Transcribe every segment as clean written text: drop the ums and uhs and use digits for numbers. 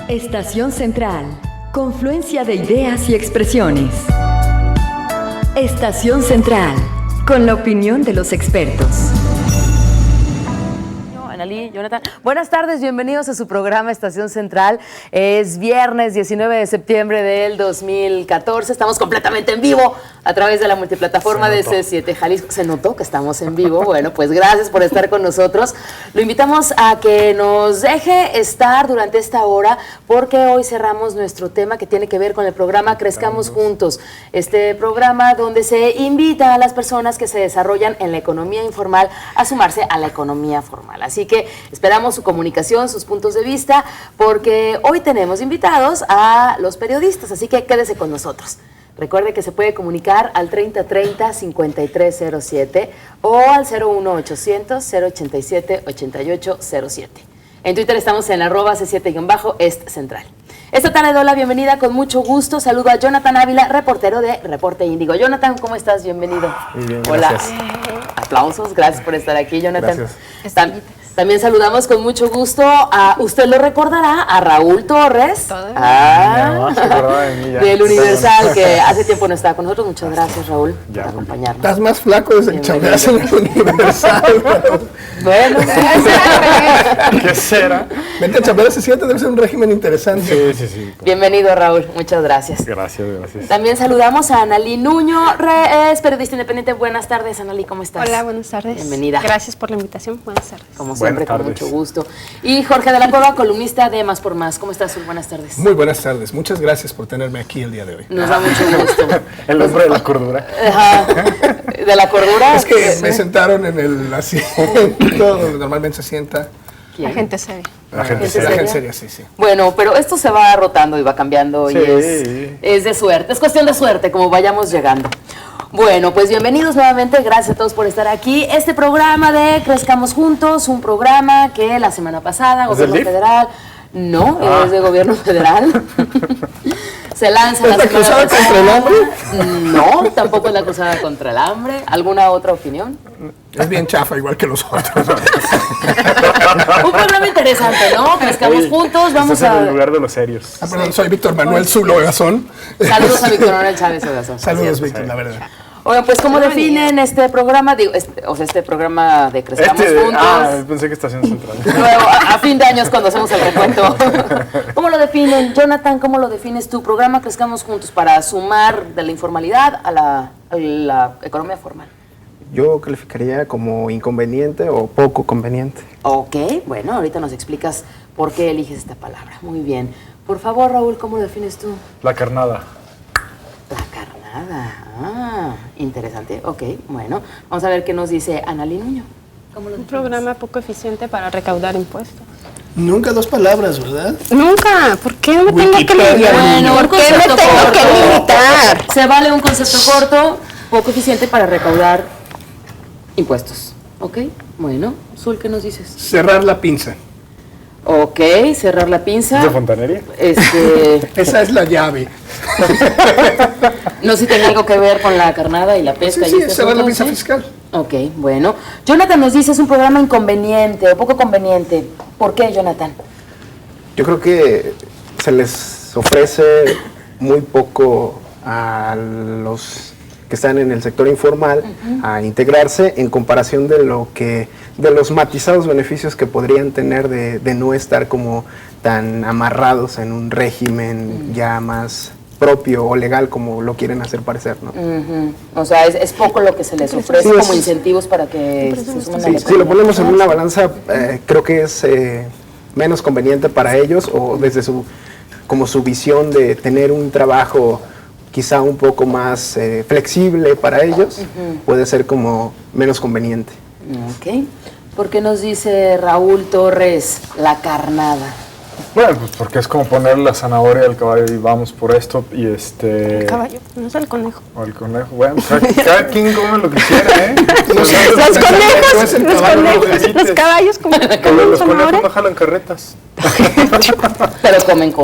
Estación Central. Confluencia de ideas y expresiones. Estación Central. Con la opinión de los expertos. Analí, Jonathan. Buenas tardes, bienvenidos a su programa Estación Central. Es viernes 19 de septiembre del 2014. Estamos completamente en vivo a través de la multiplataforma de C7 Jalisco. ¿Se notó que estamos en vivo? Bueno, pues gracias por estar con nosotros. Lo invitamos a que nos deje estar durante esta hora porque hoy cerramos nuestro tema que tiene que ver con el programa Crezcamos Juntos. Este programa donde se invita a las personas que se desarrollan en la economía informal a sumarse a la economía formal. Así que esperamos su comunicación, sus puntos de vista, porque hoy tenemos invitados a los periodistas, así que quédese con nosotros. Recuerde que se puede comunicar al 3030-5307 o al 01800-087-8807. En Twitter estamos en @C7-Est Central. Esta tarde doy la bienvenida con mucho gusto. Saludo a Jonathan Ávila, reportero de Reporte Índigo. Jonathan, ¿cómo estás? Bienvenido. Muy bien, hola. Gracias. Aplausos, gracias por estar aquí, Jonathan. Gracias. También saludamos con mucho gusto a, usted lo recordará, a Raúl Torres. Del Universal, que hace tiempo no estaba con nosotros. Muchas gracias, Raúl, por acompañarnos. Estás más flaco desde que chambeas en el Universal. Bueno, ¿qué será? Vente a chambear ese 7, debe ser un régimen interesante. Sí. Bienvenido, Raúl, muchas gracias. Gracias. También saludamos a Analí Nuño, es periodista independiente. Buenas tardes, Analí, ¿cómo estás? Hola, buenas tardes. Bienvenida. Gracias por la invitación, buenas tardes. Como siempre, con mucho gusto. Y Jorge de la Cueva, columnista de Más por Más. ¿Cómo estás, Sul? Buenas tardes. Muy buenas tardes. Muchas gracias por tenerme aquí el día de hoy. Nos da mucho gusto. El hombre de la cordura. Ajá. ¿De la cordura? Es que me sentaron en el asiento donde normalmente se sienta. ¿Quién? La gente seria. La gente seria, sí. Bueno, pero esto se va rotando y va cambiando y es de suerte. Es cuestión de suerte, como vayamos llegando. Bueno, pues bienvenidos nuevamente, gracias a todos por estar aquí. Este programa de Crezcamos Juntos, un programa que la semana pasada, Gobierno Federal, no, es de Gobierno Federal, se lanza ¿Es la cruzada contra el hambre? No, tampoco es la cruzada contra el hambre. ¿Alguna otra opinión? Es bien chafa, igual que los otros. Un programa interesante, ¿no? Crezcamos Juntos, vamos en el lugar de los serios. Perdón, soy Víctor Manuel Zulo Gazón. Saludos a Víctor Manuel Chávez Ogazón. Saludos, Víctor, la verdad. Oigan, pues, ¿cómo definen este programa? Digo, este programa de Crezcamos Juntos. Pensé que Estación Central. Luego, a fin de año es cuando hacemos el recuento. ¿Cómo lo definen? Jonathan, ¿cómo lo defines tu programa Crezcamos Juntos para sumar de la informalidad a la economía formal? Yo calificaría como inconveniente o poco conveniente. Ok, bueno, ahorita nos explicas por qué eliges esta palabra. Muy bien. Por favor, Raúl, ¿cómo lo defines tú? La carnada. La carnada. Interesante. Ok, bueno. Vamos a ver qué nos dice Analí Nuño. ¿Cómo lo Un defines? programa poco eficiente para recaudar impuestos. Nunca dos palabras, ¿verdad? Nunca, ¿por qué me tengo que Wikipedia, limitar? Bueno, ¿Por qué me tengo que limitar? Se vale un concepto corto, poco eficiente para recaudar impuestos. ¿Ok? Bueno, Sul, ¿qué nos dices? Cerrar la pinza. Ok, cerrar la pinza. ¿De fontanería? Esa es la llave. No sé si tiene algo que ver con la carnada y la pesca. Sí, y este cerrar la asunto, pinza ¿sí? fiscal. Ok, bueno. Jonathan nos dice, es un programa inconveniente o poco conveniente. ¿Por qué, Jonathan? Yo creo que se les ofrece muy poco a los que están en el sector informal a integrarse en comparación de los matizados beneficios que podrían tener de no estar como tan amarrados en un régimen ya más propio o legal como lo quieren hacer parecer, ¿no? O sea, es poco lo que se les ofrece como incentivos para que se sumen a la Si lo ponemos en una balanza, creo que es menos conveniente para ellos o desde su visión de tener un trabajo quizá un poco más flexible para ellos, puede ser como menos conveniente. Ok. ¿Por qué nos dice Raúl Torres la carnada? Bueno, pues porque es como poner la zanahoria al caballo y vamos por esto y El caballo, no es el conejo. O el conejo. Bueno, cada quien come lo que quiera, ¿eh? Los caballos como Los conejos no jalan carretas. Pero comen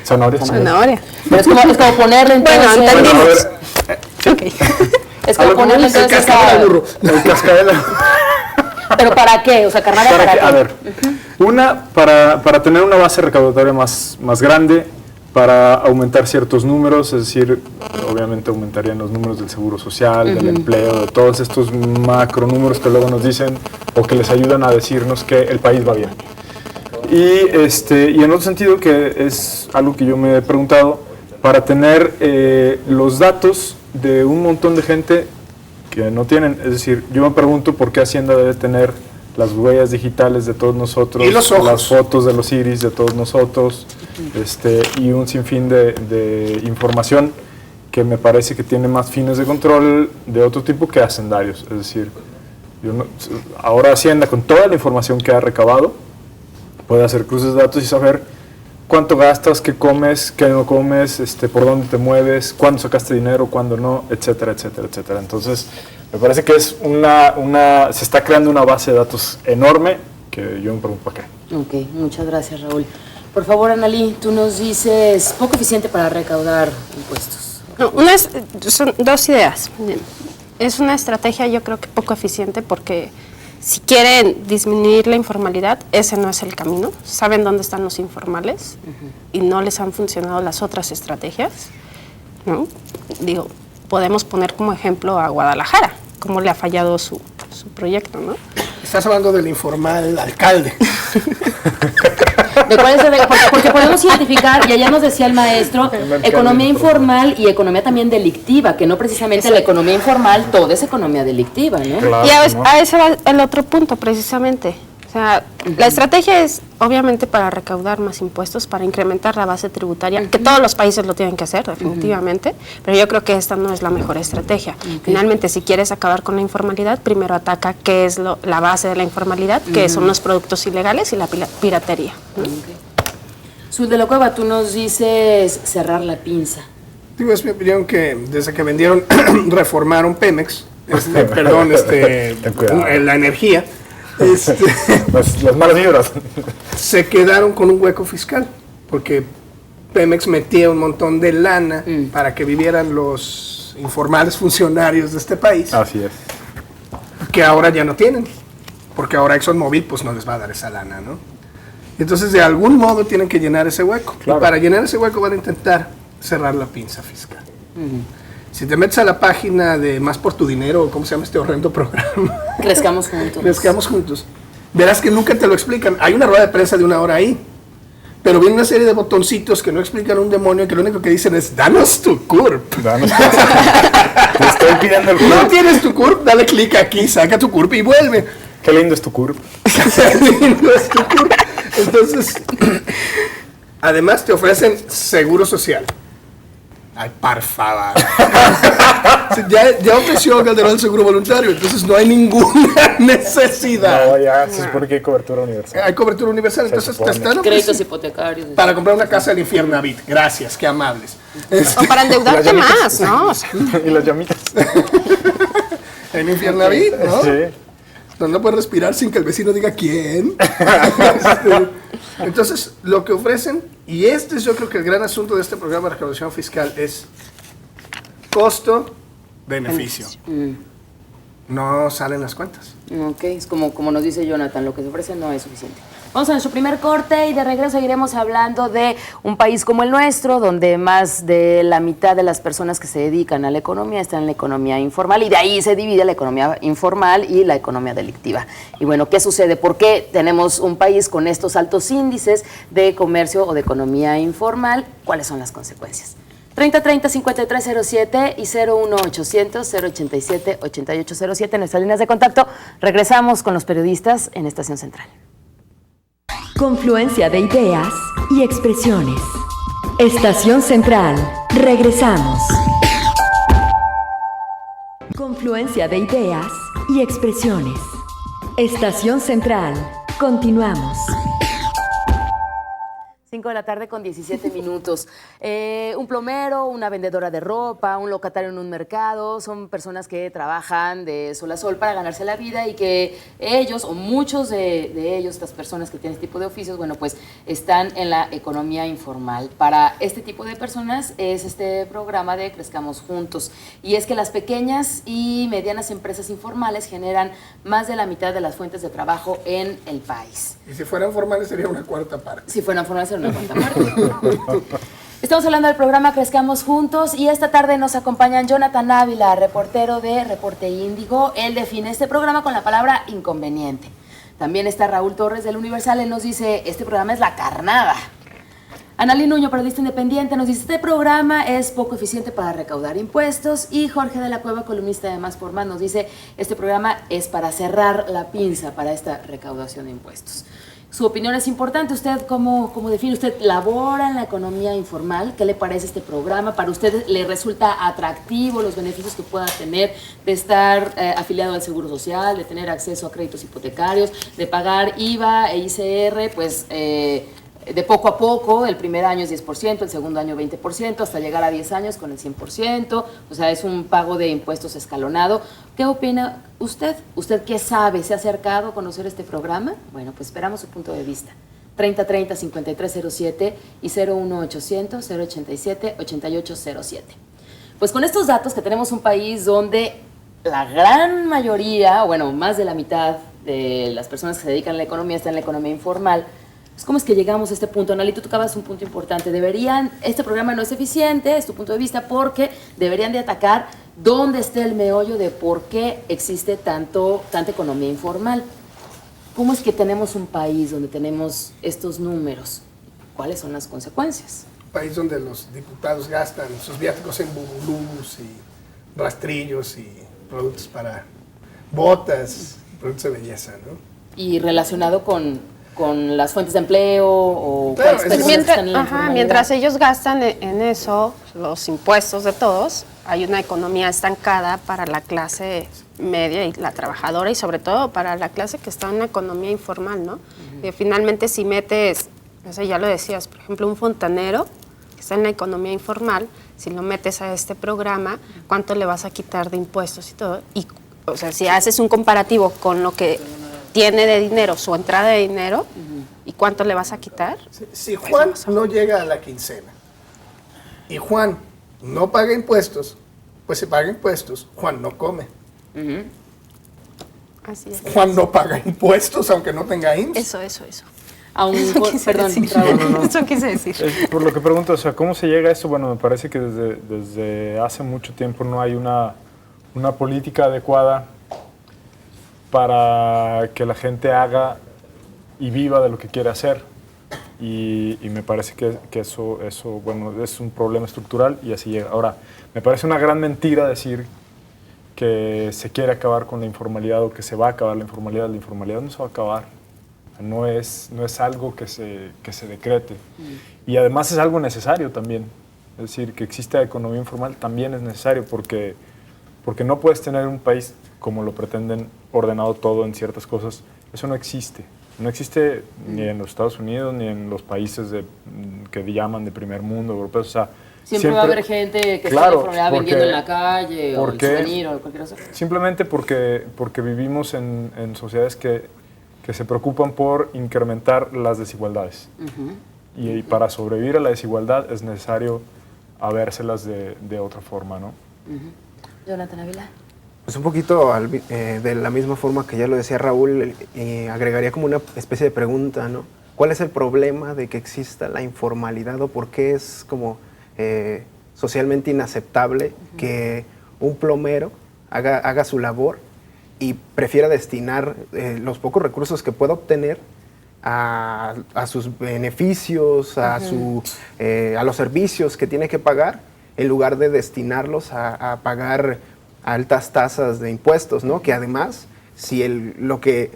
Zanahoria. Pero es como ponerle entonces... Bueno, entendimos. Es como ponerle entonces El cascabel. ¿Pero para qué? O sea, carnada para qué. A ver, Una, para tener una base recaudatoria más grande, para aumentar ciertos números, es decir, obviamente aumentarían los números del seguro social, del empleo, de todos estos macronúmeros que luego nos dicen o que les ayudan a decirnos que el país va bien. Y en otro sentido, que es algo que yo me he preguntado, para tener los datos de un montón de gente que no tienen, es decir, yo me pregunto por qué Hacienda debe tener las huellas digitales de todos nosotros, y los ojos, las fotos de los iris de todos nosotros, y un sinfín de información que me parece que tiene más fines de control de otro tipo que hacendarios. Es decir, ahora Hacienda, con toda la información que ha recabado, puede hacer cruces de datos y saber cuánto gastas, qué comes, qué no comes, por dónde te mueves, cuándo sacaste dinero, cuándo no, etcétera, etcétera, etcétera. Entonces, me parece que es se está creando una base de datos enorme que yo me pregunto para qué. Ok, muchas gracias, Raúl. Por favor, Analí, tú nos dices poco eficiente para recaudar impuestos. No, son dos ideas. Es una estrategia, yo creo que poco eficiente, porque si quieren disminuir la informalidad, ese no es el camino. Saben dónde están los informales y no les han funcionado las otras estrategias, ¿no? Digo, podemos poner como ejemplo a Guadalajara, cómo le ha fallado su proyecto, ¿no? Estás hablando del informal alcalde. ¿De cuál es porque podemos identificar, y allá nos decía el maestro, economía informal y economía también delictiva, que no precisamente la economía informal, toda es economía delictiva, ¿no? Claro, Y a ese va el otro punto, precisamente. O sea, la estrategia es obviamente para recaudar más impuestos, para incrementar la base tributaria, que todos los países lo tienen que hacer, definitivamente, pero yo creo que esta no es la mejor estrategia. Finalmente, si quieres acabar con la informalidad, primero ataca qué es la base de la informalidad, que son los productos ilegales y la piratería, ¿no? Sul de la Cueva, tú nos dices cerrar la pinza. Digo, es mi opinión que desde que reformaron Pemex, Ten cuidado. la energía, Las malas vibras. se quedaron con un hueco fiscal, porque Pemex metía un montón de lana para que vivieran los informales funcionarios de este país, Así es. que ahora ya no tienen, porque ahora ExxonMobil pues no les va a dar esa lana, ¿no? Entonces de algún modo tienen que llenar ese hueco. Claro. Y para llenar ese hueco van a intentar cerrar la pinza fiscal. Si te metes a la página de Más por tu Dinero, ¿cómo se llama este horrendo programa? Crezcamos juntos. Crezcamos juntos. Verás que nunca te lo explican. Hay una rueda de prensa de 1 hora ahí, pero viene una serie de botoncitos que no explican un demonio, que lo único que dicen es, danos tu CURP. Te estoy pidiendo el ¿No CURP. tienes tu CURP? Dale clic aquí, saca tu CURP y vuelve. Qué lindo es tu CURP. No es tu CURP. Entonces, además te ofrecen seguro social. Ay, por favor. Ya ofreció Calderón el seguro voluntario, entonces no hay ninguna necesidad. No, ya se supone que hay cobertura universal. Hay cobertura universal, Se entonces te supone. están Créditos ofreciendo hipotecarios. para comprar una casa del Infiernavit. Gracias, qué amables. O para endeudarte más, ¿no? O sea, Y las llamitas. En Infiernavit, ¿no? Sí. No puedes respirar sin que el vecino diga quién. Entonces, lo que ofrecen, y este es yo creo que el gran asunto de este programa de recaudación fiscal, es costo-beneficio. No salen las cuentas. Ok, es como nos dice Jonathan, lo que se ofrece no es suficiente. Vamos a nuestro primer corte y de regreso seguiremos hablando de un país como el nuestro, donde más de la mitad de las personas que se dedican a la economía están en la economía informal y de ahí se divide la economía informal y la economía delictiva. Y bueno, ¿qué sucede? ¿Por qué tenemos un país con estos altos índices de comercio o de economía informal? ¿Cuáles son las consecuencias? 3030-5307 y 01800-087-8807 en nuestras líneas de contacto. Regresamos con los periodistas en Estación Central. Confluencia de ideas y expresiones. Estación Central. Regresamos. Confluencia de ideas y expresiones. Estación Central. Continuamos. 5 de la tarde con 17 minutos. Un plomero, una vendedora de ropa, un locatario en un mercado, son personas que trabajan de sol a sol para ganarse la vida y que ellos, o muchos de ellos, estas personas que tienen este tipo de oficios, bueno, pues están en la economía informal. Para este tipo de personas es este programa de Crezcamos Juntos. Y es que las pequeñas y medianas empresas informales generan más de la mitad de las fuentes de trabajo en el país. Y si fueran formales sería una cuarta parte. Si fueran formales sería una cuarta parte. Estamos hablando del programa Crezcamos Juntos y esta tarde nos acompañan Jonathan Ávila, reportero de Reporte Índigo. Él define este programa con la palabra inconveniente. También está Raúl Torres del Universal, él nos dice, este programa es la carnada. Analí Nuño, periodista independiente, nos dice, este programa es poco eficiente para recaudar impuestos. Y Jorge de la Cueva, columnista de Más por Más, nos dice, este programa es para cerrar la pinza para esta recaudación de impuestos. Su opinión es importante. ¿Usted cómo define? ¿Usted labora en la economía informal? ¿Qué le parece este programa? ¿Para usted le resulta atractivo los beneficios que pueda tener de estar afiliado al Seguro Social, de tener acceso a créditos hipotecarios, de pagar IVA e ICR, pues de poco a poco? El primer año es 10%, el segundo año 20%, hasta llegar a 10 años con el 100%, o sea, es un pago de impuestos escalonado. ¿Qué opina usted? ¿Usted qué sabe? ¿Se ha acercado a conocer este programa? Bueno, pues esperamos su punto de vista. 3030-5307 y 01800-087-8807. Pues con estos datos que tenemos un país donde la gran mayoría, bueno, más de la mitad de las personas que se dedican a la economía están en la economía informal, pues ¿cómo es que llegamos a este punto? Analí, tú tocabas un punto importante. Este programa no es eficiente, es tu punto de vista, porque deberían de atacar dónde está el meollo de por qué existe tanta economía informal. ¿Cómo es que tenemos un país donde tenemos estos números? ¿Cuáles son las consecuencias? Un país donde los diputados gastan sus viáticos en bubulús y rastrillos y productos para botas, productos de belleza, ¿no? Y relacionado con las fuentes de empleo o Claro, cuáles personas están en la informalidad. Mientras ellos gastan en eso, los impuestos de todos, hay una economía estancada para la clase media y la trabajadora, y sobre todo para la clase que está en una economía informal, ¿no? Finalmente, si metes, no sé, ya lo decías, por ejemplo, un fontanero que está en la economía informal, si lo metes a este programa, ¿cuánto le vas a quitar de impuestos y todo? Y, o sea, si haces un comparativo con lo que tiene de dinero, su entrada de dinero, ¿y cuánto le vas a quitar? Si Juan no llega a la quincena y Juan no paga impuestos, pues si paga impuestos, Juan no come. Así es. Juan no paga impuestos aunque no tenga IMSS. Eso. Perdón, Raúl. Eso quise decir. Por lo que pregunto, o sea, ¿cómo se llega a esto? Bueno, me parece que desde hace mucho tiempo no hay una política adecuada para que la gente haga y viva de lo que quiere hacer. Y me parece que eso, bueno, es un problema estructural y así llega. Ahora, me parece una gran mentira decir que se quiere acabar con la informalidad o que se va a acabar la informalidad. La informalidad no se va a acabar. No es algo que se decrete. Y además es algo necesario también. Es decir, que exista economía informal también es necesario porque no puedes tener un país como lo pretenden, ordenado todo en ciertas cosas. Eso no existe. No existe ni en los Estados Unidos ni en los países que llaman de primer mundo, europeos. O sea, siempre va a haber gente que está en informalidad vendiendo en la calle o el souvenir o cualquier cosa. Simplemente porque vivimos en sociedades que se preocupan por incrementar las desigualdades. Y para sobrevivir a la desigualdad es necesario habérselas de otra forma, ¿no? Jonathan Ávila. Pues un poquito de la misma forma que ya lo decía Raúl, agregaría como una especie de pregunta, ¿no? ¿Cuál es el problema de que exista la informalidad o por qué es como socialmente inaceptable que un plomero haga su labor y prefiera destinar los pocos recursos que pueda obtener a sus beneficios, a los servicios que tiene que pagar, en lugar de destinarlos a pagar altas tasas de impuestos, ¿no? Que además, si lo que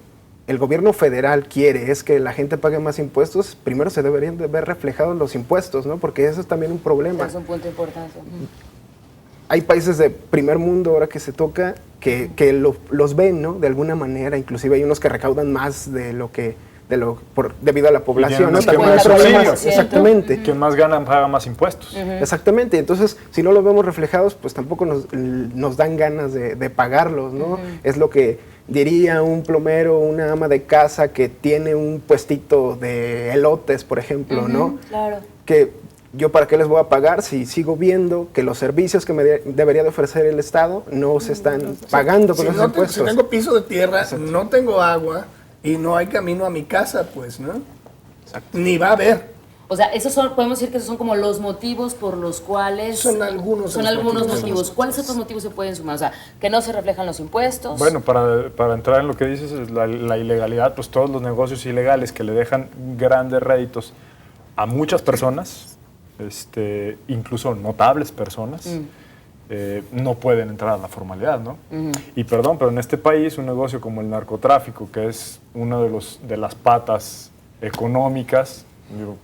el gobierno federal quiere es que la gente pague más impuestos, primero se deberían de ver reflejados los impuestos, ¿no? Porque eso es también un problema. Es un punto importante. Hay países de primer mundo ahora que se toca que los ven, ¿no? De alguna manera, inclusive hay unos que recaudan más de lo que debido a la población, ¿no? Tienen También hay más problemas, subsidios. exactamente. Quien más gana paga más impuestos. Exactamente, entonces si no lo vemos reflejados, pues tampoco nos dan ganas de pagarlos, ¿no? Es lo que diría un plomero, una ama de casa que tiene un puestito de elotes, por ejemplo, ¿no? Claro. Que yo para qué les voy a pagar si sigo viendo que los servicios que me debería de ofrecer el Estado no se están pagando con Si esos no impuestos. si tengo piso de tierra, no tengo agua y no hay camino a mi casa, pues, ¿no? Ni va a haber. O sea, podemos decir que esos son como los motivos por los cuales... Son algunos de los motivos. motivos. ¿Cuáles otros motivos se pueden sumar? O sea, que no se reflejan los impuestos. Bueno, para entrar en lo que dices, es la ilegalidad, pues todos los negocios ilegales que le dejan grandes réditos a muchas personas, incluso notables personas, no pueden entrar a la formalidad, ¿no? Y perdón, pero en este país un negocio como el narcotráfico, que es una de las patas económicas, digo,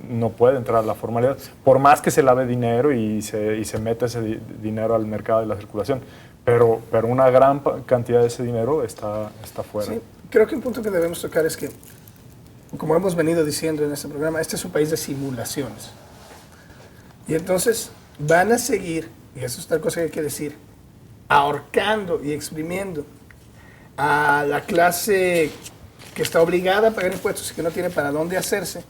no puede entrar a la formalidad, por más que se lave dinero y se meta ese dinero al mercado de la circulación, pero una gran cantidad de ese dinero está fuera. Sí, creo que un punto que debemos tocar es que, como hemos venido diciendo en este programa, este es un país de simulaciones. Y entonces van a seguir, y eso es otra cosa que hay que decir, ahorcando y exprimiendo a la clase que está obligada a pagar impuestos y que no tiene para dónde hacerse,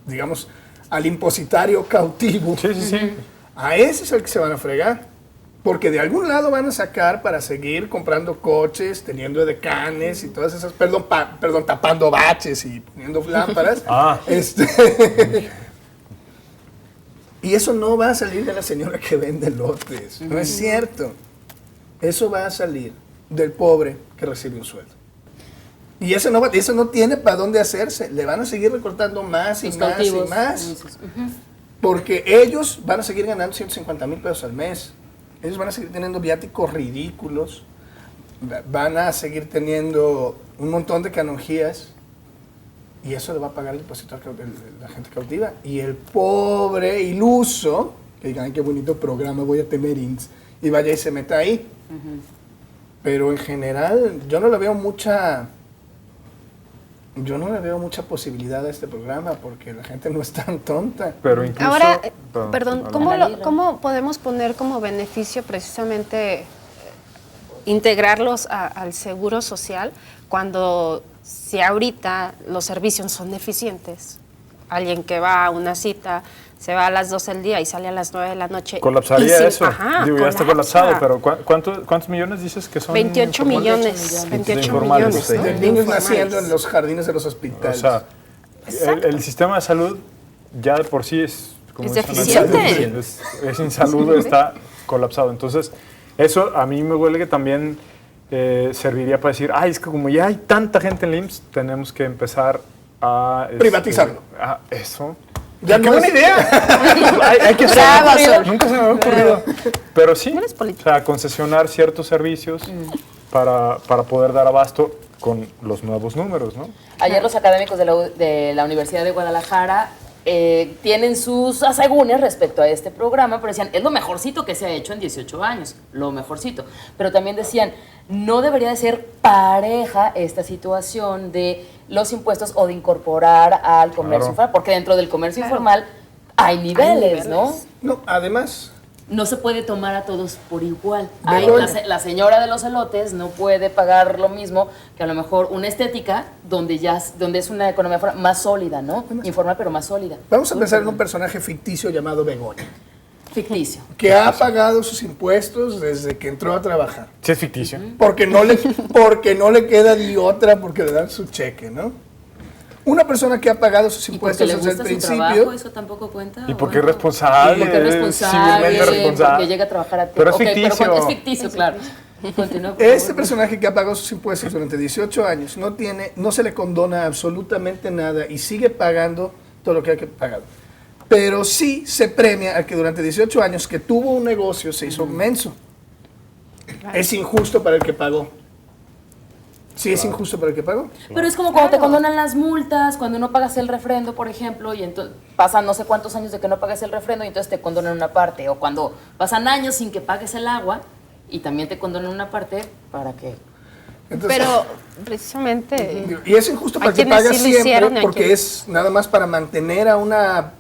digamos, al impositario cautivo. Sí, sí, sí. A ese es el que se van a fregar. Porque de algún lado van a sacar para seguir comprando coches, teniendo edecanes y todas esas, perdón, tapando baches y poniendo lámparas. Y eso no va a salir de la señora que vende lotes. No es cierto. Eso va a salir del pobre que recibe un sueldo. Y eso no tiene para dónde hacerse. Le van a seguir recortando más y Los más cautivos. y más. Porque ellos van a seguir ganando 150,000 pesos al mes. Ellos van a seguir teniendo viáticos ridículos. Van a seguir teniendo un montón de canonjías. Y eso le va a pagar el impositor, la gente cautiva. Y el pobre iluso, que digan, ay, qué bonito programa voy a tener, y vaya y se meta ahí. Pero en general, yo no le veo mucha posibilidad a este programa porque la gente no es tan tonta. Pero incluso, Ahora, perdón, ¿cómo podemos poner como beneficio precisamente integrarlos al seguro social cuando si ahorita los servicios son deficientes? Alguien que va a una cita, se va a las 12 del día y sale a las 9 de la noche. colapsaría eso. Ajá, Digo, ya está colapsado, pero ¿cuántos millones dices que son? 28 millones. 28 informales, millones. sí. ¿no? De niños Informales. naciendo en los jardines de los O hospitales. sea, el sistema de salud ya de por sí es... como Es dicen, deficiente. es insalubre, está colapsado. Entonces, eso a mí me huele que también serviría para decir, ay, es que como ya hay tanta gente en el IMSS, tenemos que empezar a... Privatizarlo. Eso. ¡Ya qué buena idea! hay que Bravo, hacerlo. Sol. Nunca se me había ocurrido. Pero sí, Eres o político. sea, concesionar ciertos servicios para poder dar abasto con los nuevos números, ¿no? Ayer los académicos de la Universidad de Guadalajara tienen sus asegúnes respecto a este programa, pero decían, es lo mejorcito que se ha hecho en 18 años, lo mejorcito. Pero también decían, no debería de ser pareja esta situación de los impuestos o de incorporar al comercio informal, porque dentro del comercio informal hay niveles, ¿no? No, además, No se puede tomar a todos por igual. Begoña. La señora de los elotes no puede pagar lo mismo que a lo mejor una estética donde es una economía más sólida, ¿no? Informal, pero más sólida. vamos a pensar en un personaje ficticio llamado Begoña, Ficticio. que ha pagado sus impuestos desde que entró a trabajar. Sí, es ficticio. Porque no le queda de otra porque le dan su cheque, ¿no? Una persona que ha pagado sus ¿Y porque impuestos le desde el gusta su principio, trabajo? ¿Eso tampoco cuenta? Y ¿O porque es no? responsable. Porque es responsable, civilmente responsable. porque llega a trabajar a tiempo. Pero es Ok, ficticio. es ficticio, claro. Continúa, por este favor. personaje que ha pagado sus impuestos durante 18 años no se le condona absolutamente nada y sigue pagando todo lo que ha pagado. Pero sí se premia al que durante 18 años que tuvo un negocio se hizo menso. Es injusto para el que pagó. Sí, es injusto para el que pagó. Pero es como cuando te condonan las multas, cuando no pagas el refrendo, por ejemplo, y entonces pasan no sé cuántos años de que no pagas el refrendo y entonces te condonan una parte. O cuando pasan años sin que pagues el agua y también te condonan una parte para que... Entonces, Pero precisamente... y es injusto para hay que quienes pague sí lo hicieron y siempre hay porque quienes- es nada más para mantener a una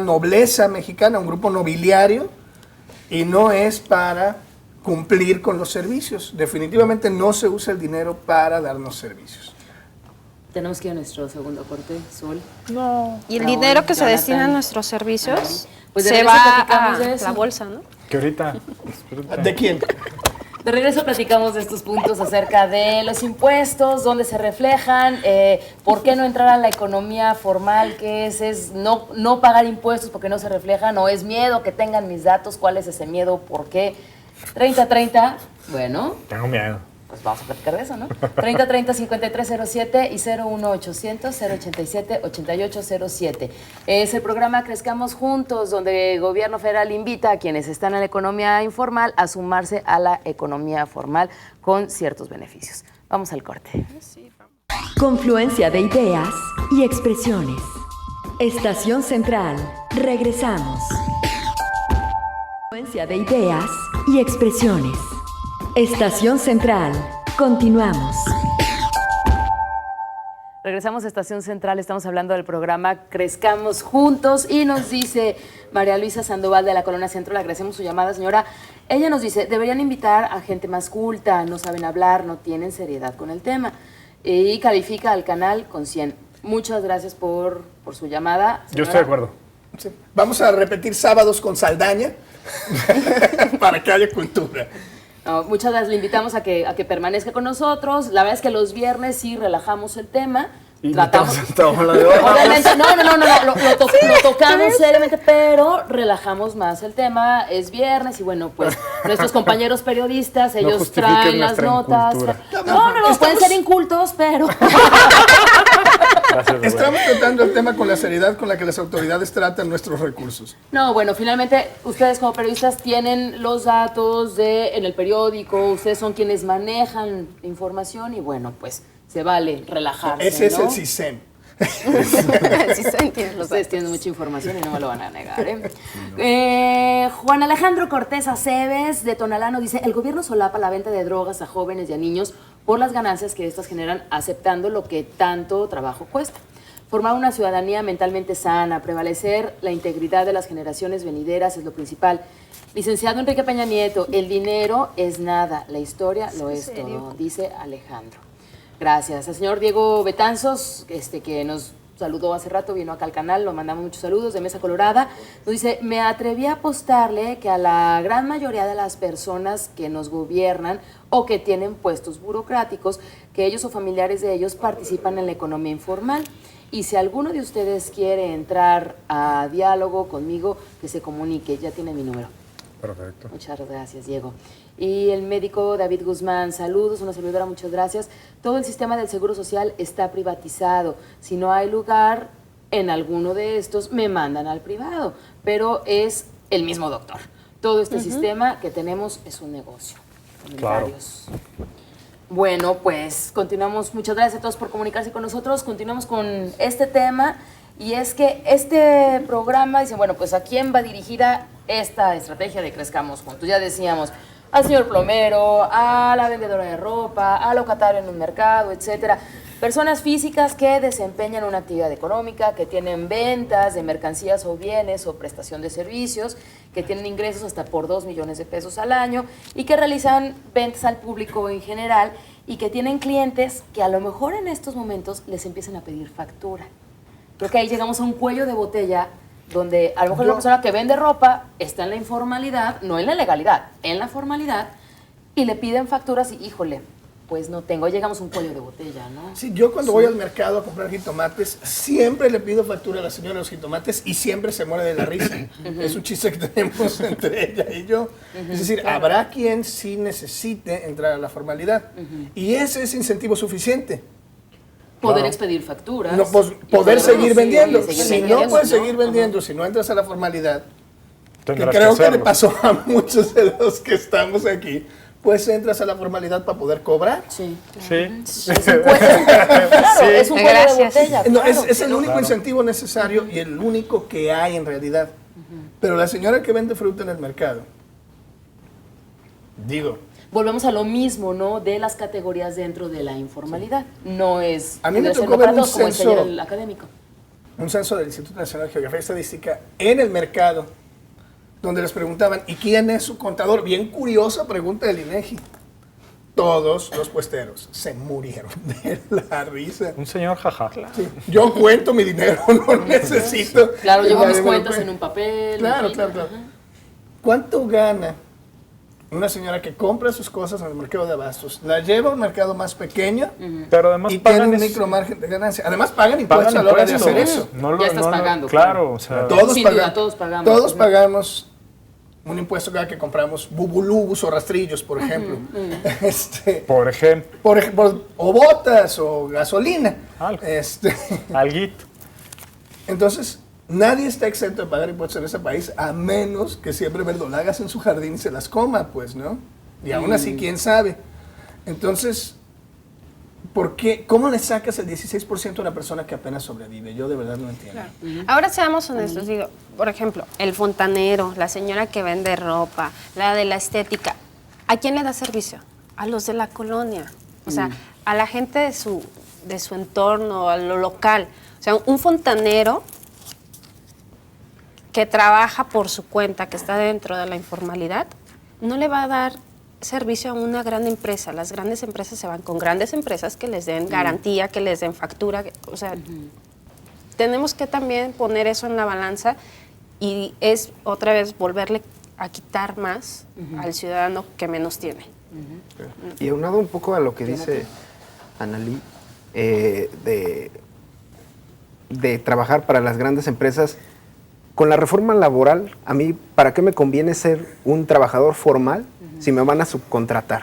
nobleza mexicana, un grupo nobiliario, y no es para cumplir con los servicios. Definitivamente no se usa el dinero para darnos servicios. Tenemos que ir a nuestro segundo corte, Sol. Y el No, dinero que se Jonathan. destina a nuestros servicios Pues de se regreso va platicamos a de eso. la bolsa, ¿no? Que ahorita. ¿De quién? De regreso platicamos de estos puntos acerca de los impuestos, dónde se reflejan, por qué no entrar a la economía formal, qué es no pagar impuestos porque no se reflejan, o es miedo que tengan mis datos, cuál es ese miedo, por qué. 30-30, bueno, Tengo miedo. pues vamos a platicar de eso, ¿no? 30-30-5307 y 01800-087-8807. Es el programa Crezcamos Juntos, donde el gobierno federal invita a quienes están en la economía informal a sumarse a la economía formal con ciertos beneficios. Vamos al corte. Confluencia de ideas y expresiones. Estación Central. Regresamos. Confluencia de ideas y expresiones. Estación Central. Continuamos. Regresamos a Estación Central, estamos hablando del programa Crezcamos Juntos y nos dice María Luisa Sandoval de la Colonia Centro, le agradecemos su llamada, señora. Ella nos dice, deberían invitar a gente más culta, no saben hablar, no tienen seriedad con el tema. Y califica al canal con 100. Muchas gracias por su llamada. Yo estoy de acuerdo. Sí. Vamos a repetir sábados con Saldaña para que haya cultura. No, muchas gracias, le invitamos a que permanezca con nosotros. La verdad es que los viernes sí relajamos el tema. Y Tratamos, estamos la de hoy. obviamente, no, lo tocamos seriamente, pero relajamos más el tema. Es viernes y bueno, pues nuestros compañeros periodistas, ellos justifiquen traen las nuestra notas. incultura. No, Estamos- pueden ser incultos, pero Gracias, Roberto. Estamos tratando el tema con la seriedad con la que las autoridades tratan nuestros recursos. no, bueno, finalmente ustedes como periodistas tienen los datos en el periódico, ustedes son quienes manejan la información y bueno, pues se vale relajarse, Ese es ¿no? el CISEN. Sí se entiende los Ustedes datos. tienen mucha información y no me lo van a negar, Juan Alejandro Cortés Aceves de Tonalá dice, el gobierno solapa la venta de drogas a jóvenes y a niños por las ganancias que estas generan aceptando lo que tanto trabajo cuesta. Formar una ciudadanía mentalmente sana, prevalecer la integridad de las generaciones venideras es lo principal. Licenciado Enrique Peña Nieto, el dinero es nada, la historia lo es todo, dice Alejandro. Gracias. Al señor Diego Betanzos, que nos saludó hace rato, vino acá al canal, lo mandamos muchos saludos de Mesa Colorada. Nos dice, me atreví a apostarle que a la gran mayoría de las personas que nos gobiernan o que tienen puestos burocráticos, que ellos o familiares de ellos participan en la economía informal. Y si alguno de ustedes quiere entrar a diálogo conmigo, que se comunique, ya tiene mi número. Perfecto. Muchas gracias, Diego. Y el médico David Guzmán, saludos, una servidora, muchas gracias. Todo el sistema del Seguro Social está privatizado. Si no hay lugar en alguno de estos, me mandan al privado, pero es el mismo doctor. Todo este sistema que tenemos es un negocio. Comentarios. Bueno, pues continuamos. Muchas gracias a todos por comunicarse con nosotros. Continuamos con este tema. Y es que este programa, dicen, bueno, pues ¿a quién va dirigida esta estrategia de Crezcamos Juntos? Ya decíamos, al señor plomero, a la vendedora de ropa, al locatario en un mercado, etcétera. Personas físicas que desempeñan una actividad económica, que tienen ventas de mercancías o bienes o prestación de servicios, que tienen ingresos hasta por 2 millones de pesos al año y que realizan ventas al público en general y que tienen clientes que a lo mejor en estos momentos les empiezan a pedir factura. Creo que ahí llegamos a un cuello de botella donde a lo mejor la persona que vende ropa está en la informalidad, no en la legalidad, en la formalidad, y le piden facturas y, híjole, pues no tengo, llegamos a un cuello de botella, ¿no? Sí, yo cuando voy al mercado a comprar jitomates, siempre le pido factura a la señora de los jitomates y siempre se muere de la risa. Es un chiste que tenemos entre ella y yo. Es decir, habrá quien sí necesite entrar a la formalidad. Y ese es incentivo suficiente. Poder expedir facturas. No, pues, y poder seguir vendiendo. seguir Si vendiendo, no puedes ¿no? seguir vendiendo, si no entras a la formalidad, que Tendrás creo que le hacerlo. pasó a muchos de los que estamos aquí, pues entras a la formalidad para poder cobrar. Sí. Sí. Claro, es un cuello de Gracias. botella. No, claro, es el ¿no? único incentivo necesario y el único que hay en realidad. Pero la señora que vende fruta en el mercado, digo, volvemos a lo mismo, ¿no? De las categorías dentro de la informalidad. No es A mí me no es tocó para ver un todos, como censo. enseñar el académico. Un censo del Instituto Nacional de Geografía y Estadística en el mercado, donde les preguntaban, ¿y quién es su contador? Bien curiosa pregunta del INEGI. Todos los puesteros se murieron de la risa. Un señor jaja. Sí, yo cuento mi dinero, no necesito. Claro, que llevo nadie mis me lo cuentas cuente. en un papel. Claro, en fin. claro, claro. Ajá. ¿Cuánto gana una señora que compra sus cosas en el mercado de abastos? La lleva a un mercado más pequeño Pero además y tiene pagan un es- micro margen de ganancia. Además pagan impuestos pagan a la hora de impuestos. hacer eso. No lo- Ya estás no lo- pagando, Claro, o sea, Todos Sin pagamos. duda, todos pagamos. Todos pagamos un impuesto cada que compramos bubulubus o rastrillos, por ejemplo. por ejemplo, O botas o gasolina. Algo. Alguito. Entonces, nadie está exento de pagar impuestos en ese país, a menos que siempre verdolagas en su jardín y se las coma, pues, ¿no? Y aún así, quién sabe. Entonces, ¿por qué? ¿Cómo le sacas el 16% a una persona que apenas sobrevive? Yo de verdad no entiendo. Ahora seamos honestos, digo, por ejemplo, el fontanero, la señora que vende ropa, la de la estética, ¿a quién le da servicio? A los de la colonia, o sea, a la gente de su entorno, a lo local. O sea, un fontanero que trabaja por su cuenta, que está dentro de la informalidad, no le va a dar servicio a una gran empresa. Las grandes empresas se van con grandes empresas que les den garantía, que les den factura, o sea, tenemos que también poner eso en la balanza y es otra vez volverle a quitar más al ciudadano que menos tiene. Y aunado un poco a lo que dice Analí, de trabajar para las grandes empresas, con la reforma laboral, a mí, ¿para qué me conviene ser un trabajador formal si me van a subcontratar?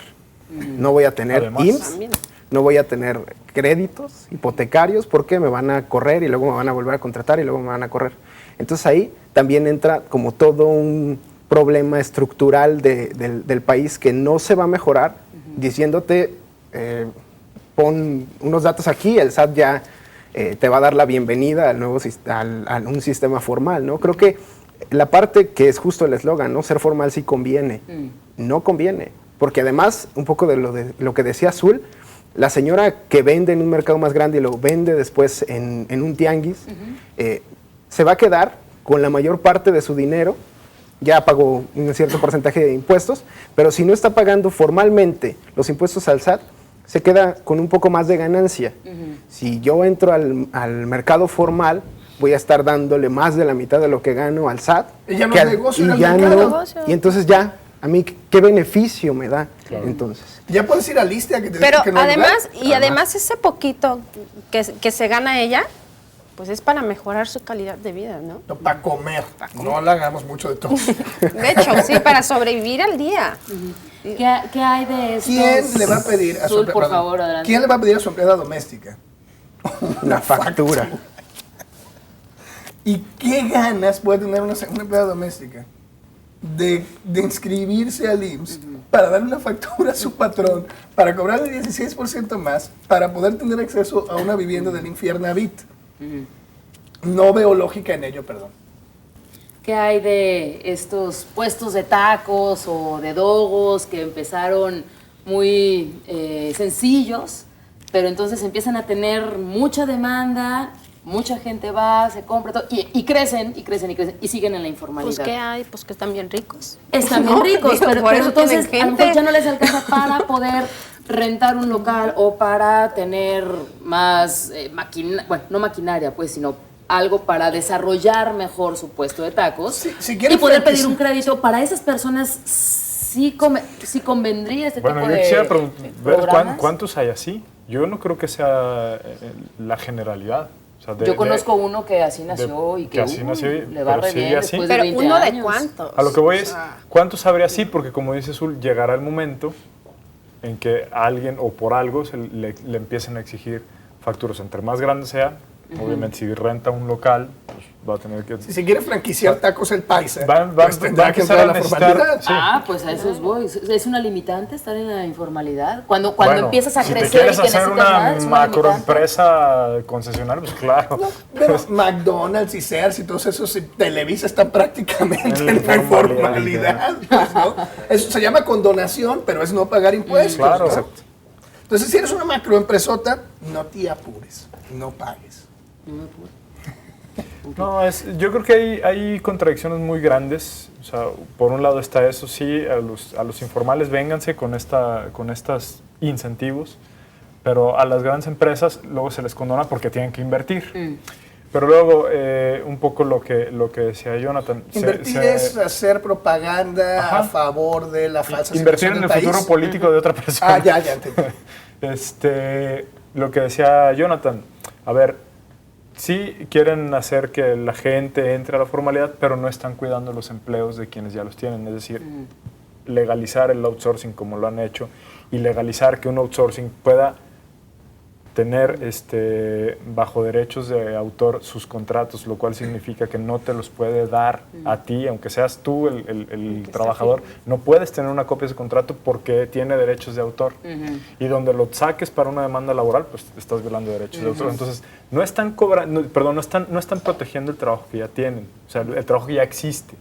No voy a tener Además. IMSS, También. no voy a tener créditos hipotecarios porque me van a correr y luego me van a volver a contratar y luego me van a correr. Entonces ahí también entra como todo un problema estructural del país que no se va a mejorar diciéndote, pon unos datos aquí, el SAT ya te va a dar la bienvenida al nuevo a un sistema formal, ¿no? Creo que la parte que es justo el eslogan, ¿no? Ser formal sí conviene, no conviene, porque además, un poco de lo que decía Azul, la señora que vende en un mercado más grande y lo vende después en un tianguis, se va a quedar con la mayor parte de su dinero, ya pagó un cierto porcentaje de impuestos, pero si no está pagando formalmente los impuestos al SAT, se queda con un poco más de ganancia. Si yo entro al mercado formal, voy a estar dándole más de la mitad de lo que gano al SAT. Y ya no que es negocio, y era ya mercado. no, y entonces ya, a mí, ¿qué beneficio me da? Entonces, Ya puedes ir a Listia que te Pero diga que no hay además, lugar. y además ese poquito que se gana ella, pues es para mejorar su calidad de vida, ¿no? No, para comer. No le hagamos mucho de todo. De hecho, sí, para sobrevivir al día. ¿Qué hay de esto? ¿Quién le va a pedir a su Azul, por perdón, favor, adelante. ¿Quién le va a pedir a su empleada doméstica? la factura. ¿Y qué ganas puede tener una empleada doméstica de inscribirse al IMSS para darle una factura a su patrón, para cobrarle 16% más, para poder tener acceso a una vivienda del Infiernavit? No veo lógica en ello, perdón. ¿Qué hay de estos puestos de tacos o de dogos que empezaron muy sencillos, pero entonces empiezan a tener mucha demanda, mucha gente va, se compra todo, y crecen, y crecen, y crecen, y siguen en la informalidad? Pues que hay, pues que están bien ricos. Están bien ¿No? ricos, Digo, pero por eso entonces tienen a lo mejor gente. ya no les alcanza para poder rentar un local o para tener más no maquinaria, pues, sino algo para desarrollar mejor su puesto de tacos Si quieren y poder franquicia. pedir un crédito. Para esas personas sí convendría este Bueno, tipo yo de quisiera ver programas. cuántos hay así. Yo no creo que sea la generalidad. O sea, Yo conozco uno que así nació y que así nació, le va pero re sigue bien así. después de Pero 20 uno de años. cuántos. A lo que voy O es, sea, ¿cuántos habría así? Porque como dice Zul, llegará el momento en que a alguien o por algo le empiecen a exigir facturas. Entre más grande sea, Obviamente, si renta un local, pues va a tener que... Si se quiere franquiciar Tacos El Paisa, va tendrá a que empezar entrar a a la necesitar- formalidad. Sí. Pues a esos voy. ¿Es una limitante estar en la informalidad? Cuando Bueno, empiezas a si crecer te quieres y que hacer necesitas una más, ¿es una limitante? macroempresa concesionaria, pues claro. Pero McDonald's y Sears y todos esos, y Televisa están prácticamente En la en la informalidad. informalidad. Pues, ¿no? Eso se llama condonación, pero es no pagar impuestos. Claro. ¿no? Entonces, si eres una macroempresota, no te apures, no pagues. No, yo creo que hay contradicciones muy grandes. O sea, por un lado está eso, sí, a los informales vénganse con estos incentivos, pero a las grandes empresas luego se les condona porque tienen que invertir. Pero luego, un poco lo que decía Jonathan. Invertir es hacer propaganda Ajá. a favor de la falsa invertir situación en el del futuro país. político de otra persona. Ya entendí. Lo que decía Jonathan, a ver, sí quieren hacer que la gente entre a la formalidad, pero no están cuidando los empleos de quienes ya los tienen, es decir, legalizar el outsourcing como lo han hecho y legalizar que un outsourcing pueda tener bajo derechos de autor sus contratos, lo cual significa que no te los puede dar a ti, aunque seas tú el trabajador, no puedes tener una copia de ese contrato porque tiene derechos de autor. Y donde lo saques para una demanda laboral, pues estás violando derechos de autor. Entonces, no están protegiendo el trabajo que ya tienen, o sea, el trabajo que ya existe.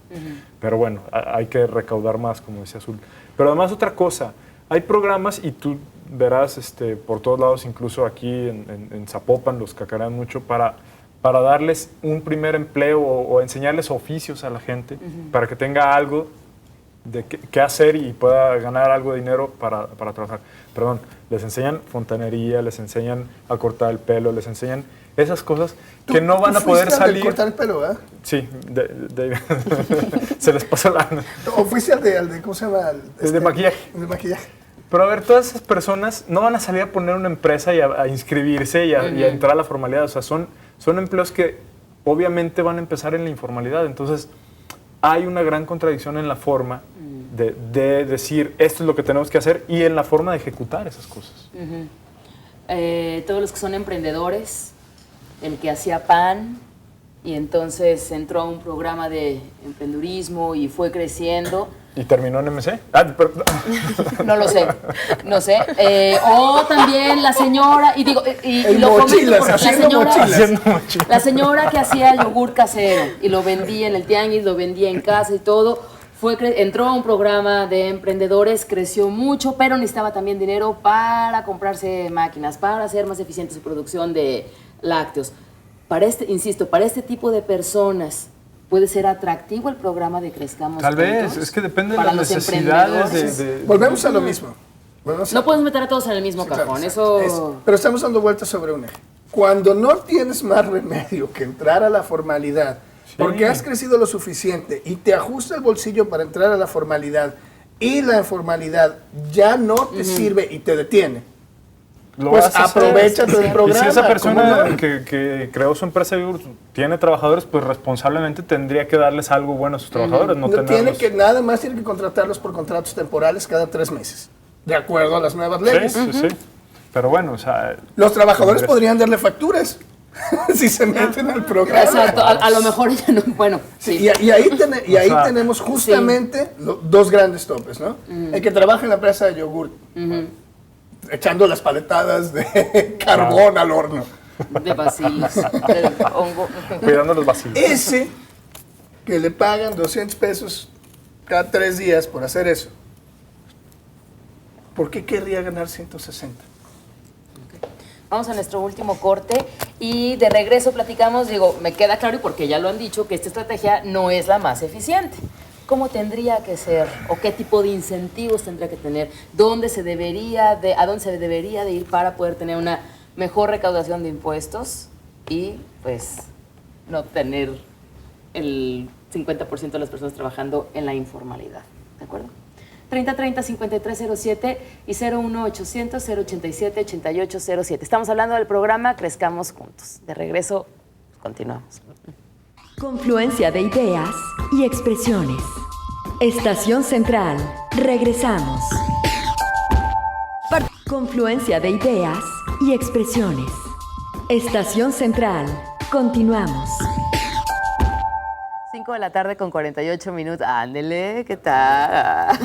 Pero bueno, hay que recaudar más, como decía Azul. Pero además otra cosa, hay programas y tú verás por todos lados, incluso aquí en Zapopan los cacarean mucho para darles un primer empleo o enseñarles oficios a la gente para que tenga algo de qué hacer y pueda ganar algo de dinero para trabajar. Perdón, les enseñan fontanería, les enseñan a cortar el pelo, les enseñan esas cosas que no van a poder fuiste al de salir. cortar el pelo, ¿verdad? Sí, se les pasó la... ¿O fuiste al de ¿cómo se llama? El de maquillaje. El de maquillaje. Pero a ver, todas esas personas no van a salir a poner una empresa y a inscribirse y a entrar a la formalidad. O sea, son empleos que obviamente van a empezar en la informalidad. Entonces, hay una gran contradicción en la forma de decir esto es lo que tenemos que hacer y en la forma de ejecutar esas cosas. Todos los que son emprendedores, el que hacía pan y entonces entró a un programa de emprendurismo y fue creciendo. ¿Y terminó en MC? No lo sé, no sé. O también la señora, y lo mochilas, comento porque haciendo mochilas. la señora que hacía yogur casero y lo vendía en el tianguis, lo vendía en casa y todo, entró a un programa de emprendedores, creció mucho, pero necesitaba también dinero para comprarse máquinas, para hacer más eficiente su producción de lácteos. Para este tipo de personas, ¿puede ser atractivo el programa de Crezcamos Tal vez, Juntos? es que depende de Para las los necesidades emprendedores. Volvemos a lo mismo. No podemos meter a todos en el mismo cajón, eso... Pero estamos dando vueltas sobre un eje. Cuando no tienes más remedio que entrar a la formalidad, porque has crecido lo suficiente y te ajusta el bolsillo para entrar a la formalidad y la informalidad ya no te sirve y te detiene, pues aprovechate del programa. Y si esa ¿cómo persona no? que creó su empresa tiene trabajadores, pues responsablemente tendría que darles algo bueno a sus trabajadores. No tenerlos. Nada más tiene que contratarlos por contratos temporales cada 3 meses, de acuerdo a las nuevas leyes. Sí. Pero bueno, o sea... Los trabajadores podrían darle facturas si se meten al programa. Exacto, a lo mejor ella no, bueno, Sí, sí. y ahí sea, tenemos justamente dos grandes topes, ¿no? El que trabaja en la empresa de yogur, echando las paletadas de carbón al horno. De bacilos, del hongo. Cuidando los vacilos. Ese que le pagan 200 pesos cada 3 días por hacer eso, ¿por qué querría ganar 160? Vamos a nuestro último corte y de regreso platicamos, me queda claro y porque ya lo han dicho, que esta estrategia no es la más eficiente. ¿Cómo tendría que ser o qué tipo de incentivos tendría que tener? ¿A dónde se debería de ir para poder tener una mejor recaudación de impuestos y pues no tener el 50% de las personas trabajando en la informalidad? ¿De acuerdo? 3030-5307 y 01800-087-8807. Estamos hablando del programa Crezcamos Juntos. De regreso, continuamos. Confluencia de ideas y expresiones. Estación Central. Regresamos. Confluencia de ideas y expresiones. Estación Central. Continuamos. 5 de la tarde con 48 minutos. Ándele, ¿qué tal?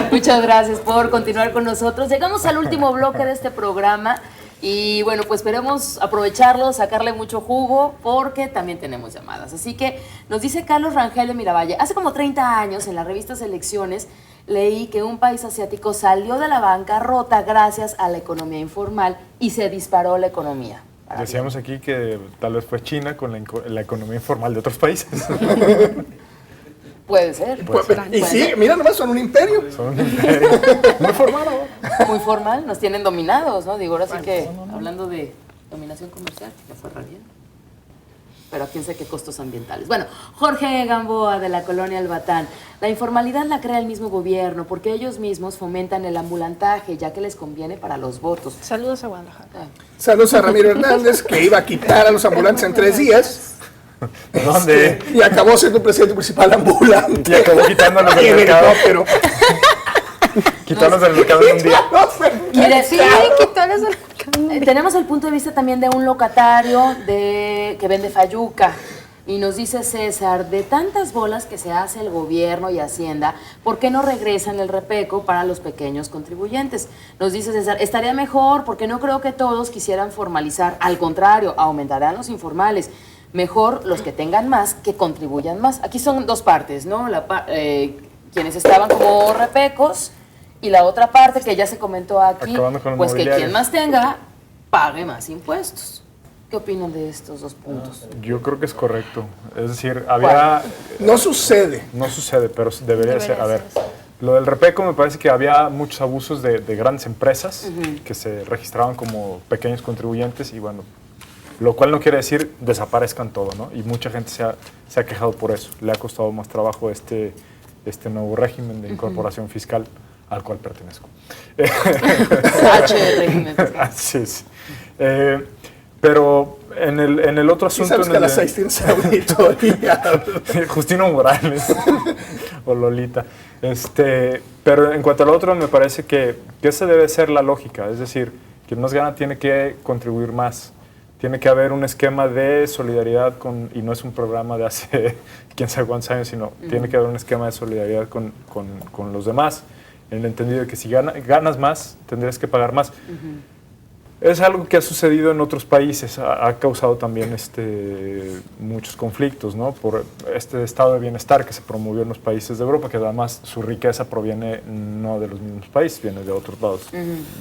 Muchas gracias por continuar con nosotros. Llegamos al último bloque de este programa y bueno, pues esperemos aprovecharlo, sacarle mucho jugo porque también tenemos llamadas. Así que nos dice Carlos Rangel de Miravalle, hace como 30 años en la revista Selecciones leí que un país asiático salió de la bancarrota gracias a la economía informal y se disparó la economía. Decíamos aquí que tal vez fue China con la economía informal de otros países. Puede ser. Y sí, mira nomás, son un imperio. Son un imperio muy formal. Muy formal, nos tienen dominados, ¿no? Digo, ahora sí que hablando de dominación comercial, que fue re bien. Pero a quién sé qué costos ambientales. Bueno, Jorge Gamboa de la colonia Albatán. La informalidad la crea el mismo gobierno porque ellos mismos fomentan el ambulantaje, ya que les conviene para los votos. Saludos a Guadalajara. Saludos a Ramiro Hernández, que iba a quitar a los ambulantes en 3 días. ¿Dónde? Y acabó siendo el presidente principal ambulante. Y acabó quitándolos del Y en mercado. helicóptero. Quitándolos del mercado en un día. Mire, Sí, quítales el tenemos el punto de vista también de un locatario que vende fayuca. Y nos dice César, de tantas bolas que se hace el gobierno y Hacienda, ¿por qué no regresan el repeco para los pequeños contribuyentes? Nos dice César, estaría mejor porque no creo que todos quisieran formalizar. Al contrario, aumentarán los informales. Mejor los que tengan más, que contribuyan más. Aquí son dos partes, ¿no? Quienes estaban como repecos y la otra parte que ya se comentó aquí, pues que quien más tenga, pague más impuestos. ¿Qué opinan de estos dos puntos? Yo creo que es correcto. Es decir, había... No sucede. No sucede, pero debería ser. A ver, lo del repeco me parece que había muchos abusos de grandes empresas que se registraban como pequeños contribuyentes y bueno, lo cual no quiere decir desaparezcan todo, ¿no? Y mucha gente se ha quejado por eso. Le ha costado más trabajo este nuevo régimen de incorporación fiscal al cual pertenezco. régimen. Así es. Pero en el otro Sí, asunto... sabes que a las 6 tienes auditoría. Justino Morales o Lolita. Pero en cuanto al otro, me parece que esa debe ser la lógica. Es decir, quien más gana tiene que contribuir más. Tiene que haber un esquema de solidaridad y no es un programa de hace quién sabe cuántos años, sino tiene que haber un esquema de solidaridad con los demás, en el entendido de que si ganas más, tendrías que pagar más. Es algo que ha sucedido en otros países, ha causado también muchos conflictos, ¿no? Por este estado de bienestar que se promovió en los países de Europa, que además su riqueza proviene no de los mismos países, viene de otros lados,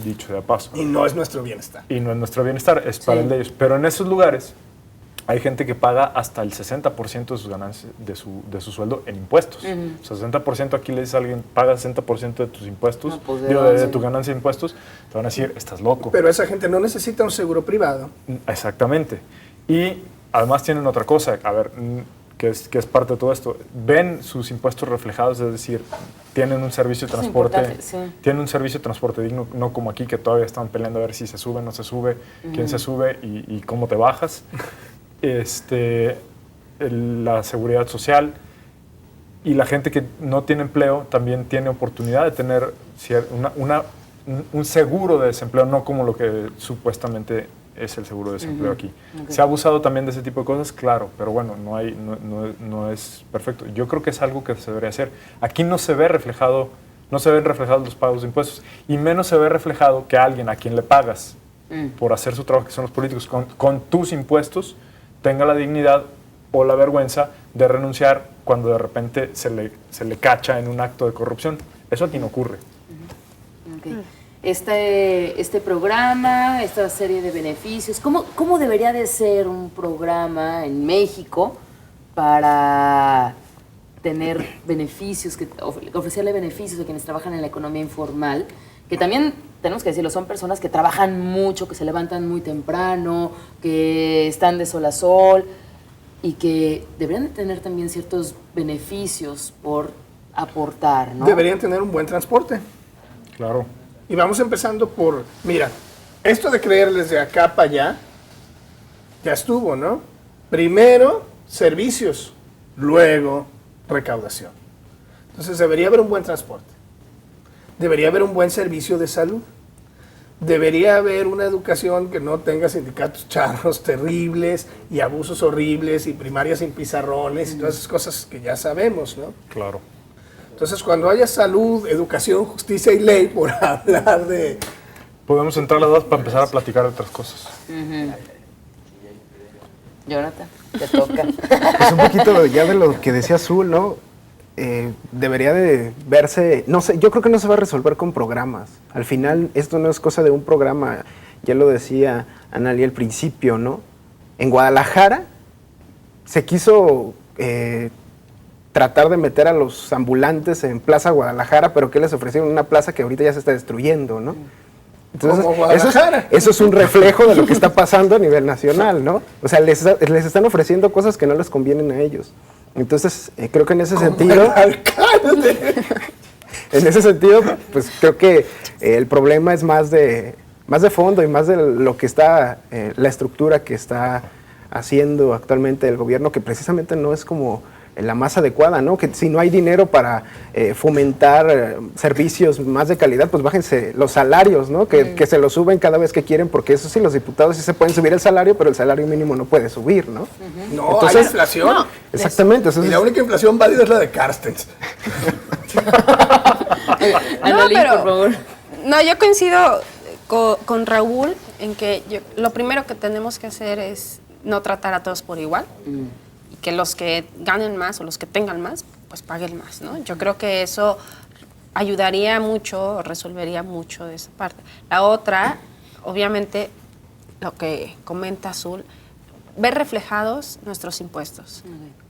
dicho de paso. Y no es nuestro bienestar. Y no es nuestro bienestar, es para el de ellos. Pero en esos lugares hay gente que paga hasta el 60% de sus ganancias, de su sueldo en impuestos. O sea, 60% aquí le dices a alguien, paga 60% de tus impuestos, No, pues, de tu ganancia de impuestos, te van a decir, estás loco. Pero esa gente no necesita un seguro privado. Exactamente. Y además tienen otra cosa, a ver, que es parte de todo esto. Ven sus impuestos reflejados, es decir, tienen un servicio de transporte, tienen un servicio de transporte digno, no como aquí que todavía están peleando a ver si se sube o no se sube, quién se sube y cómo te bajas. La seguridad social y la gente que no tiene empleo también tiene oportunidad de tener un seguro de desempleo, no como lo que supuestamente es el seguro de desempleo aquí. Se ha abusado también de ese tipo de cosas, claro, pero bueno, no es perfecto. Yo creo que es algo que se debería hacer. Aquí no se ven reflejados los pagos de impuestos y menos se ve reflejado que alguien a quien le pagas por hacer su trabajo, que son los políticos, con tus impuestos, tenga la dignidad o la vergüenza de renunciar cuando de repente se le cacha en un acto de corrupción. Eso aquí no ocurre. Okay. Este programa, esta serie de beneficios, ¿cómo debería de ser un programa en México para tener beneficios, ofrecerle beneficios a quienes trabajan en la economía informal? Que también, tenemos que decirlo, son personas que trabajan mucho, que se levantan muy temprano, que están de sol a sol y que deberían de tener también ciertos beneficios por aportar, ¿no? Deberían tener un buen transporte. Claro. Y vamos empezando por, mira, esto de creerles de acá para allá, ya estuvo, ¿no? Primero, servicios, luego, recaudación. Entonces debería haber un buen transporte. Debería haber un buen servicio de salud. debería haber una educación que no tenga sindicatos charros terribles y abusos horribles y primarias sin pizarrones y todas esas cosas que ya sabemos, ¿no? Claro. Entonces, cuando haya salud, educación, justicia y ley, por hablar de... Podemos entrar las dos para empezar a platicar de otras cosas. Jonathan, te toca. Pues un poquito ya de lo que decía Azul, ¿no? Debería de verse, no sé, yo creo que no se va a resolver con programas. Al final, esto no es cosa de un programa, ya lo decía Analia al principio, ¿no? En Guadalajara se quiso tratar de meter a los ambulantes en Plaza Guadalajara, pero ¿qué les ofrecieron? Una plaza que ahorita ya se está destruyendo, ¿no? Entonces, Como Guadalajara. eso es un reflejo de lo que está pasando a nivel nacional, ¿no? O sea, les están ofreciendo cosas que no les convienen a ellos. Entonces, creo que en ese sentido... En ese sentido, pues creo que el problema es más de fondo y más de lo que está, la estructura que está haciendo actualmente el gobierno, que precisamente no es como la más adecuada, ¿no? Que si no hay dinero para fomentar servicios más de calidad, pues bájense los salarios, ¿no? Que se los suben cada vez que quieren, porque eso sí, los diputados sí se pueden subir el salario, pero el salario mínimo no puede subir, ¿no? No, entonces, hay inflación. No. Exactamente. Y la única inflación válida es la de Carstens. Annalyn, pero, por favor. No, yo coincido con Raúl en que lo primero que tenemos que hacer es no tratar a todos por igual. Y que los que ganen más o los que tengan más, pues paguen más, ¿no? Yo creo que eso ayudaría mucho, resolvería mucho de esa parte. La otra, obviamente, lo que comenta Azul, ver reflejados nuestros impuestos.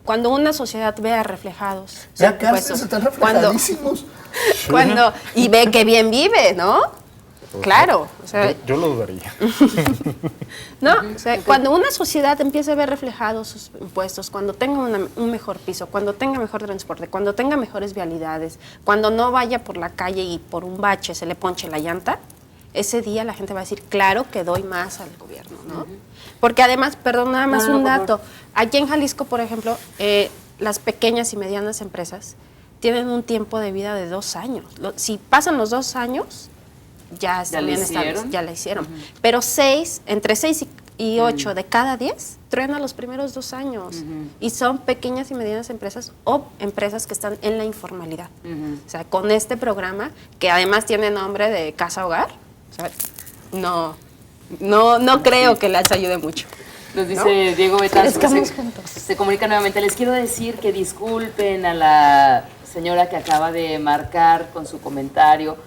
Cuando una sociedad vea reflejados sus Ya casi impuestos, están reflejadísimos. y ve que bien vive, ¿no? Claro, o sea, Yo lo dudaría. no, o sea, cuando una sociedad empiece a ver reflejados sus impuestos, cuando tenga un mejor piso, cuando tenga mejor transporte, cuando tenga mejores vialidades, cuando no vaya por la calle y por un bache se le ponche la llanta, ese día la gente va a decir, claro que doy más al gobierno, ¿no? Porque además, perdón, nada más un dato. Aquí en Jalisco, por ejemplo, las pequeñas y medianas empresas tienen un tiempo de vida de 2 años. Si pasan los 2 años, ya están bien estables, ya la hicieron. Pero entre 6 y 8 de cada 10 truenan los primeros 2 años. Y son pequeñas y medianas empresas o empresas que están en la informalidad. O sea, con este programa, que además tiene nombre de Casa Hogar, o sea, no creo que les ayude mucho. Nos dice Diego Betanzo, se comunica nuevamente. Les quiero decir que disculpen a la señora que acaba de marcar con su comentario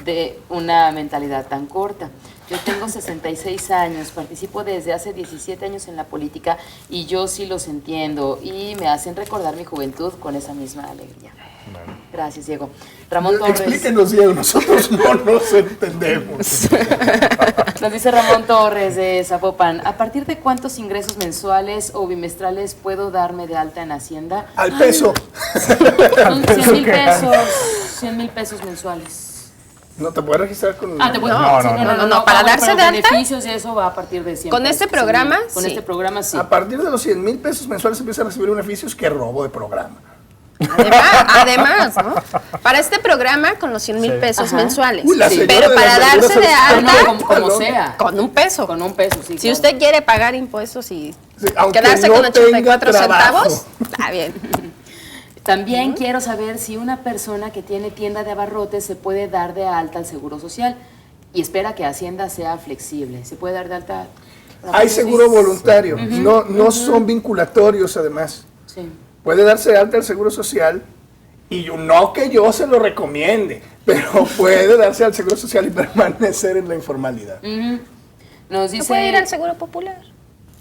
de una mentalidad tan corta. Yo tengo 66 años, participo desde hace 17 años en la política y yo sí los entiendo y me hacen recordar mi juventud con esa misma alegría. Gracias, Diego. Ramón Torres. Explíquenos, Diego, nosotros no nos entendemos. Nos dice Ramón Torres de Zapopan, ¿a partir de cuántos ingresos mensuales o bimestrales puedo darme de alta en Hacienda? Al peso. Son 100,000 pesos, 100,000 pesos mensuales. No te puedes registrar con... Te puedo, no, para darse de alta. Beneficios y eso va a partir de 100. Con este programa, con sí. este programa, sí. A partir de los 100,000 pesos mensuales empieza a recibir beneficios que robo de programa. Además, ¿no? Para este programa con los 100,000 pesos mensuales. Uy, la señora pero de para la darse de seguridad alta, como sea. con un peso. Con un peso, sí. Si claro. usted quiere pagar impuestos y aunque quedarse no con 84 tenga trabajo. centavos, está bien. También quiero saber si una persona que tiene tienda de abarrotes se puede dar de alta al Seguro Social y espera que Hacienda sea flexible. ¿Se puede dar de alta? Hay seguro voluntario, no son vinculatorios además. Sí. Puede darse de alta al Seguro Social y no que yo se lo recomiende, pero puede darse al Seguro Social y permanecer en la informalidad. Nos dice... ¿Se puede ir al Seguro Popular?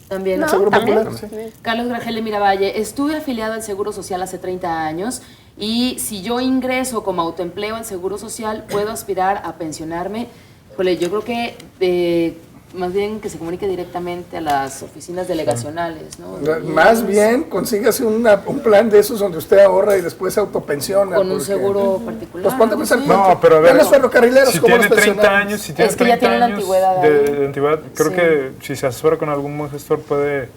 También. ¿Al Seguro también. Popular? Sí. Carlos Grajel de Miravalle, estuve afiliado al Seguro Social hace 30 años y si yo ingreso como autoempleo al Seguro Social, ¿puedo aspirar a pensionarme? Híjole, yo creo que más bien que se comunique directamente a las oficinas delegacionales, ¿no? Más bien, consígase un plan de esos donde usted ahorra y después se autopensiona. Con un seguro particular. Pues ponte a pensar, No, pero a ver, los ferrocarrileros, si ¿cómo tiene los 30 pensionamos? años, si tiene Es que ya 30 tiene la años antigüedad. de antigüedad, creo Sí. que si se asesora con algún buen gestor puede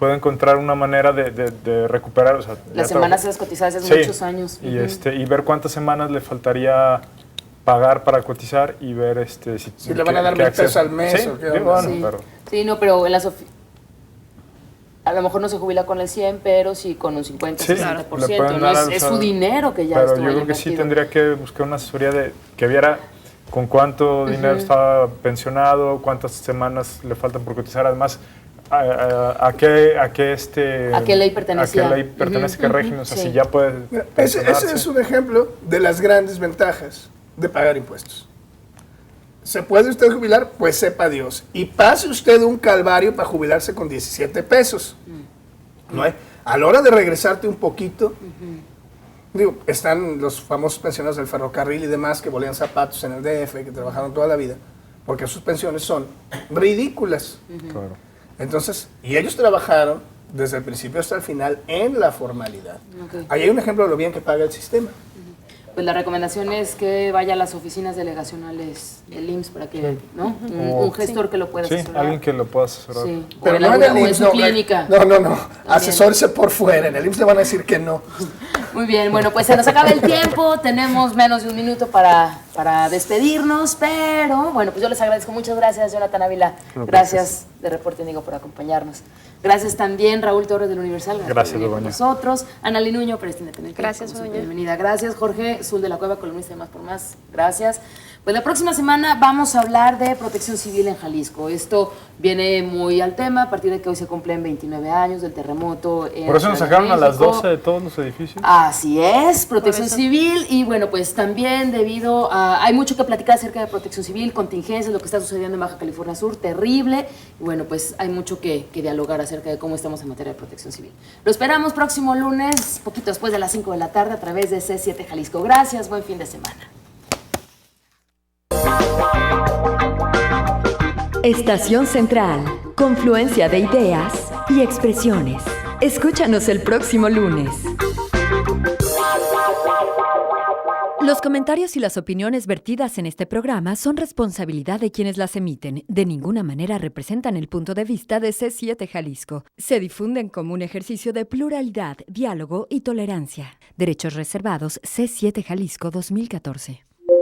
encontrar una manera de recuperar. O sea, Las semanas esas cotizadas es Sí, muchos años. y ver cuántas semanas le faltaría pagar para cotizar y ver Si le van a dar 1,000 pesos al mes Sí, o qué sí, onda. bueno, Sí. pero Sí, no, pero en las a lo mejor no se jubila con el 100, pero sí con un 50, sí, 60%. le pueden ¿no? dar, Es o sea, su dinero que ya pero estuvo yo ahí creo que sí invertido. tendría que buscar una asesoría que viera con cuánto dinero está pensionado, cuántas semanas le faltan por cotizar, además a qué ¿A qué ley pertenecía? a qué ley pertenece, qué régimen, o sea, sí. si ya puede Mira, ese pensionarse. es un ejemplo de las grandes ventajas de pagar impuestos. ¿Se puede usted jubilar? Pues sepa Dios. Y pase usted un calvario para jubilarse con 17 pesos. ¿No hay? A la hora de regresarte un poquito, digo, están los famosos pensionados del ferrocarril y demás que volían zapatos en el DF, que trabajaron toda la vida, porque sus pensiones son ridículas. Claro. Entonces, y ellos trabajaron desde el principio hasta el final en la formalidad. Ok. Ahí hay un ejemplo de lo bien que paga el sistema. Pues la recomendación es que vaya a las oficinas delegacionales del IMSS para que, ¿no? Un gestor que lo pueda Sí, asesorar. alguien que lo pueda asesorar. Sí. O Pero en, no en alguna- el o en IMSS, su no, clínica. no. Asesórese por fuera. En el IMSS le van a decir que no. Muy bien, bueno, pues se nos acaba el tiempo, tenemos menos de un minuto para despedirnos, pero bueno, pues yo les agradezco. Muchas gracias, Jonathan Ávila. Gracias de Reporte Índigo por acompañarnos. Gracias también, Raúl Torres del Universal. Gracias, por venir con Begoña. nosotros. Ana Linuño, periodista independiente. Gracias, como siempre, Begoña. bienvenida. Gracias, Jorge Zul de la Cueva, columnista de Más por Más. Gracias. Pues la próxima semana vamos a hablar de protección civil en Jalisco. Esto viene muy al tema a partir de que hoy se cumplen 29 años del terremoto en Por eso nos Ciudad de sacaron a las México. 12 de todos los edificios. Así es, protección eso. civil y bueno, pues también debido a... Hay mucho que platicar acerca de protección civil, contingencias, lo que está sucediendo en Baja California Sur, terrible. Y bueno, pues hay mucho que dialogar acerca de cómo estamos en materia de protección civil. Lo esperamos próximo lunes, poquito después de las 5 de la tarde a través de C7 Jalisco. Gracias, buen fin de semana. Estación Central, confluencia de ideas y expresiones. Escúchanos el próximo lunes. Los comentarios y las opiniones vertidas en este programa son responsabilidad de quienes las emiten. De ninguna manera representan el punto de vista de C7 Jalisco. Se difunden como un ejercicio de pluralidad, diálogo y tolerancia. Derechos reservados C7 Jalisco 2014.